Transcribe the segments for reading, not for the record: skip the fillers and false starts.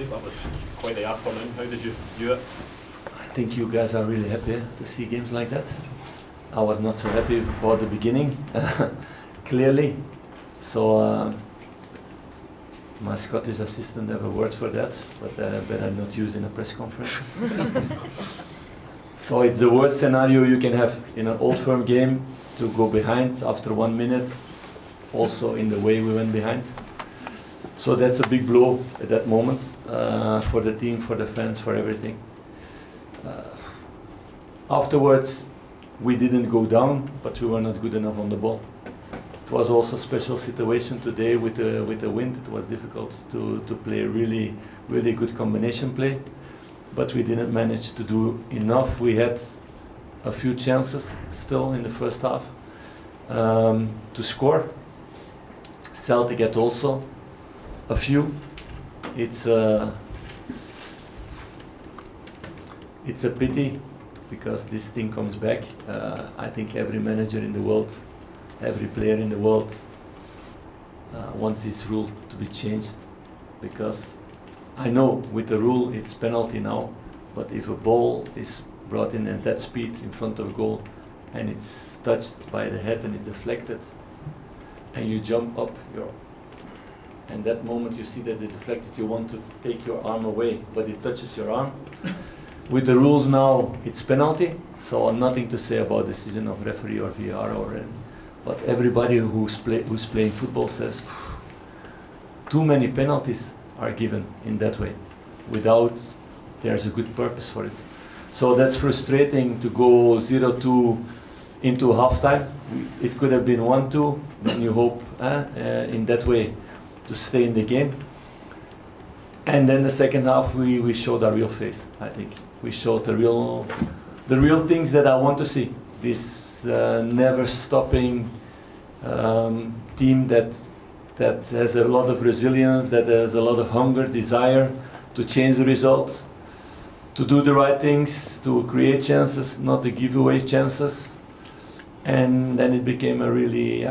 That was quite the afternoon. How did you view it? I think you guys are really happy to see games like that. I was not so happy about the beginning, clearly. So my Scottish assistant have a word for that, but better not use in a press conference. So it's the worst scenario you can have in an Old Firm game, to go behind after 1 minute, also in the way we went behind. So that's a big blow at that moment, for the team, for the fans, for everything. Afterwards, we didn't go down, but we were not good enough on the ball. It was also a special situation today with the wind. It was difficult to play really good combination play, but we didn't manage to do enough. We had a few chances still in the first half to score. Celtic had also a few. It's a pity, because this thing comes back. I think every manager in the world, every player in the world wants this rule to be changed, because I know with the rule it's penalty now, but if a ball is brought in at that speed in front of a goal and it's touched by the head and it's deflected and you jump up, and that moment you see that it's deflected, you want to take your arm away, but it touches your arm. With the rules now, it's penalty, so nothing to say about decision of referee or VAR but everybody who's playing football says too many penalties are given in that way, without there's a good purpose for it. So that's frustrating to go 0-2 into halftime. It could have been 1-2, then you hope in that way to stay in the game. And then the second half we showed our real face, I think. We showed the real things that I want to see. This never stopping team that has a lot of resilience, that has a lot of hunger, desire to change the results, to do the right things, to create chances, not to give away chances. And then it became a really,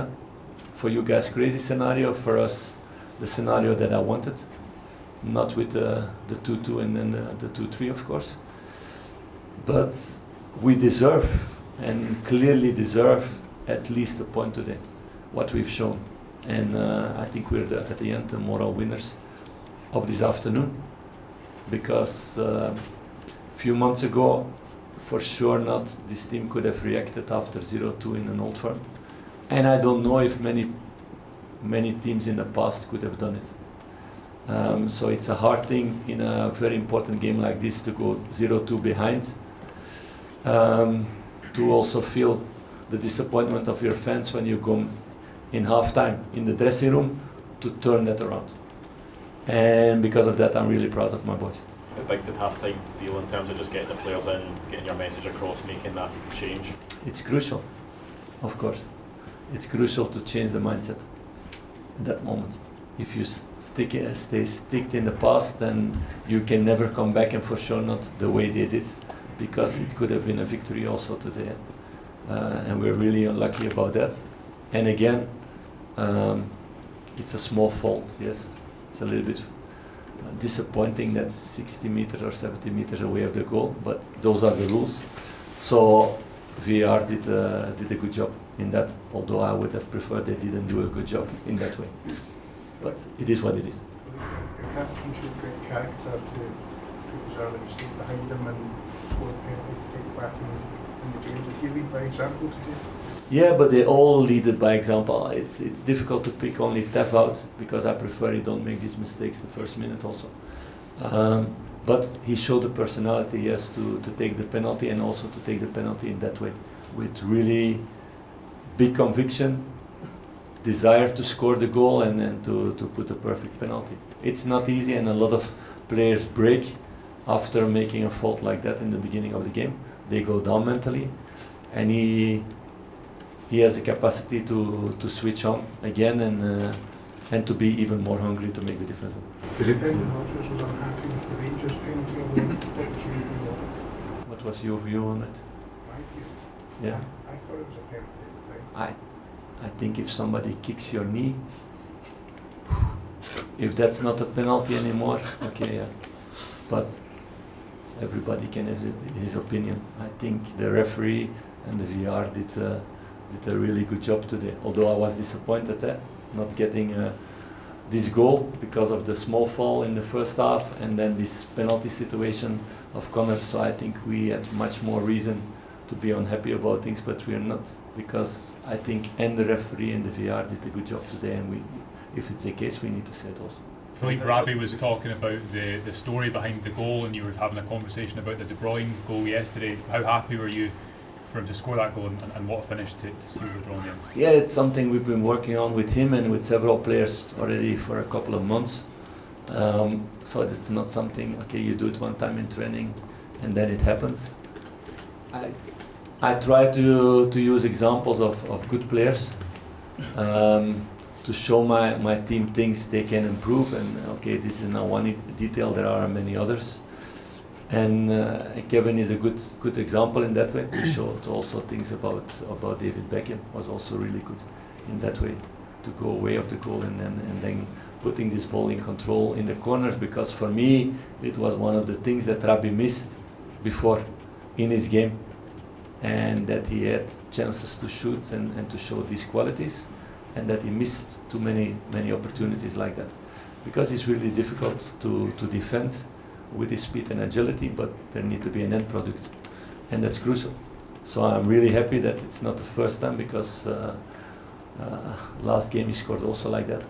for you guys, crazy scenario. For us, the scenario that I wanted. Not with the 2-2 and then the 2-3, of course. But we deserve, and clearly deserve, at least a point today, what we've shown. And I think we're at the end the moral winners of this afternoon. Because a few months ago, for sure not, this team could have reacted after 0-2 in an Old Firm. And I don't know if many teams in the past could have done it. So it's a hard thing in a very important game like this to go 0-2 behind. To also feel the disappointment of your fans when you go in halftime in the dressing room, to turn that around. And because of that, I'm really proud of my boys. How big did halftime feel in terms of just getting the players in, getting your message across, making that change? It's crucial, of course. It's crucial to change the mindset at that moment. If you stay sticked in the past, then you can never come back, and for sure not the way they did, because it could have been a victory also today. And we're really unlucky about that. And again, it's a small fault, yes. It's a little bit disappointing that 60 meters or 70 meters away of the goal, but those are the rules. So VAR did a good job in that, although I would have preferred they didn't do a good job in that way. But it is what it is. The captain showed great character to preserve it, stay behind him and score the penalty to take back in the game. Did he lead by example today? Yeah, but they all lead it by example. It's difficult to pick only Tef out, because I prefer he don't make these mistakes the first minute also. But he showed the personality, yes, to take the penalty, and also to take the penalty in that way, with really big conviction, desire to score the goal, and then to put a perfect penalty. It's not easy, and a lot of players break after making a fault like that in the beginning of the game. They go down mentally, and he has the capacity to switch on again and to be even more hungry to make the difference. Philippe Clement was unhappy with the Rangers penalty. What was your view on it? My view? Yeah. I thought it was a penalty at the time. I think if somebody kicks your knee, If that's not a penalty anymore, okay, yeah. But everybody can have his opinion. I think the referee and the VR did a really good job today. Although I was disappointed not getting this goal because of the small fall in the first half and then this penalty situation of Connor. So I think we had much more reason to be unhappy about things, but we are not, because I think and the referee and the VR did a good job today, and if it's the case, we need to say it also. Philippe Rabbi was talking about the story behind the goal, and you were having a conversation about the De Bruyne goal yesterday. How happy were you for him to score that goal and what a finish to seal the draw game? Yeah, it's something we've been working on with him and with several players already for a couple of months. So it's not something, okay, you do it one time in training and then it happens. I try to use examples of good players to show my team things they can improve, and okay, this is now one detail, there are many others. And Kevin is a good example in that way. We showed also things about David Beckham was also really good in that way, to go away of the goal and then putting this ball in control in the corners, because for me it was one of the things that Rabbi missed before in his game, and that he had chances to shoot and to show these qualities, and that he missed too many opportunities like that, because it's really difficult to defend with his speed and agility, but there need to be an end product, and that's crucial. So I'm really happy that it's not the first time, because last game he scored also like that.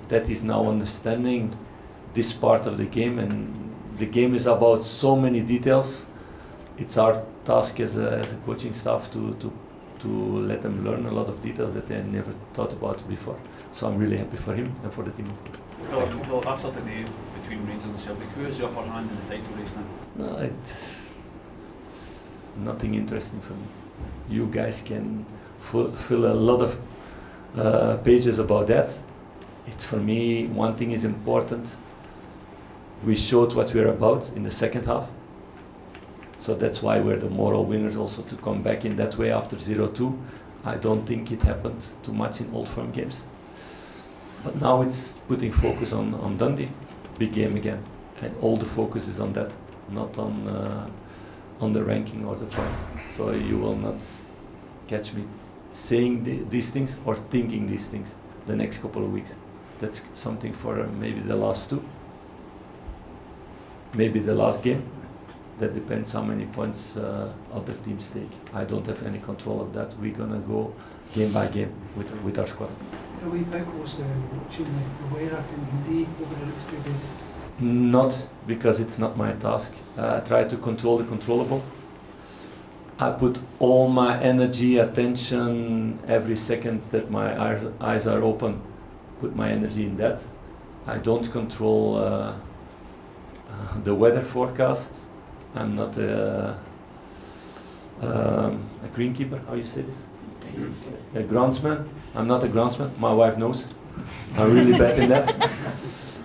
That he's now understanding this part of the game, and the game is about so many details. It's our task as a coaching staff to let them learn a lot of details that they never thought about before. So I'm really happy for him and for the team. Well, after the day between Rangers and Celtic, who has the upper hand in the title race now? No, it's nothing interesting for me. You guys can fill a lot of pages about that. It's, for me, one thing is important. We showed what we're about in the second half. So that's why we're the moral winners also, to come back in that way after 0-2. I don't think it happened too much in Old Firm games. But now it's putting focus on Dundee, big game again. And all the focus is on that, not on the ranking or the points. So you will not catch me saying these things or thinking these things the next couple of weeks. That's something for maybe the last two, maybe the last game. That depends how many points other teams take. I don't have any control of that. We're gonna go game by game with our squad. Philippe, how close watching the weather in Dundee over the next 2 days? Not, because it's not my task. I try to control the controllable. I put all my energy, attention, every second that my eyes are open, put my energy in that. I don't control the weather forecast. I'm not a greenkeeper, how you say this? A groundsman. I'm not a groundsman, my wife knows. I'm really bad in that.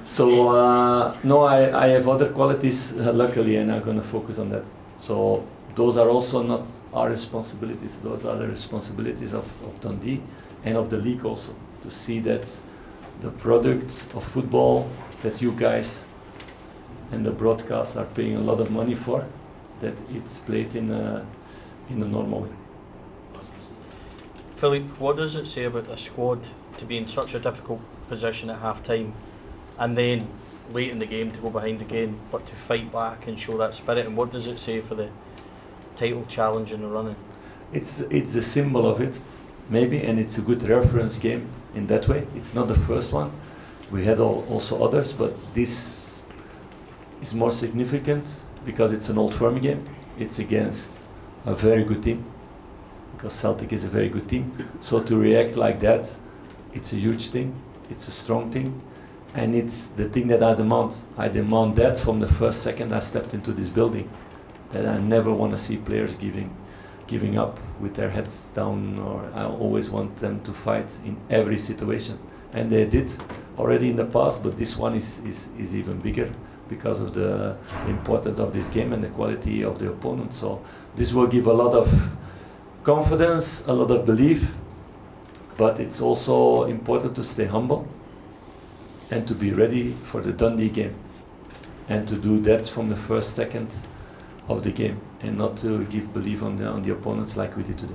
So no, I have other qualities, luckily, and I'm going to focus on that. So those are also not our responsibilities. Those are the responsibilities of Dundee and of the league also, to see that the product of football that you guys and the broadcasts are paying a lot of money for, that it's played in a normal way. Philippe, what does it say about the squad to be in such a difficult position at half time, and then late in the game to go behind again, but to fight back and show that spirit? And what does it say for the title challenge in the running? It's a symbol of it, maybe, and it's a good reference game in that way. It's not the first one. We had also others, but this is more significant because it's an Old Firm game. It's against a very good team, because Celtic is a very good team. So to react like that, it's a huge thing, it's a strong thing, and it's the thing that I demand. I demand that from the first second I stepped into this building, that I never want to see players giving up with their heads down, or I always want them to fight in every situation. And they did already in the past, but this one is even bigger, because of the importance of this game and the quality of the opponent. So this will give a lot of confidence, a lot of belief, but it's also important to stay humble and to be ready for the Dundee game, and to do that from the first second of the game, and not to give belief on the opponents like we did today.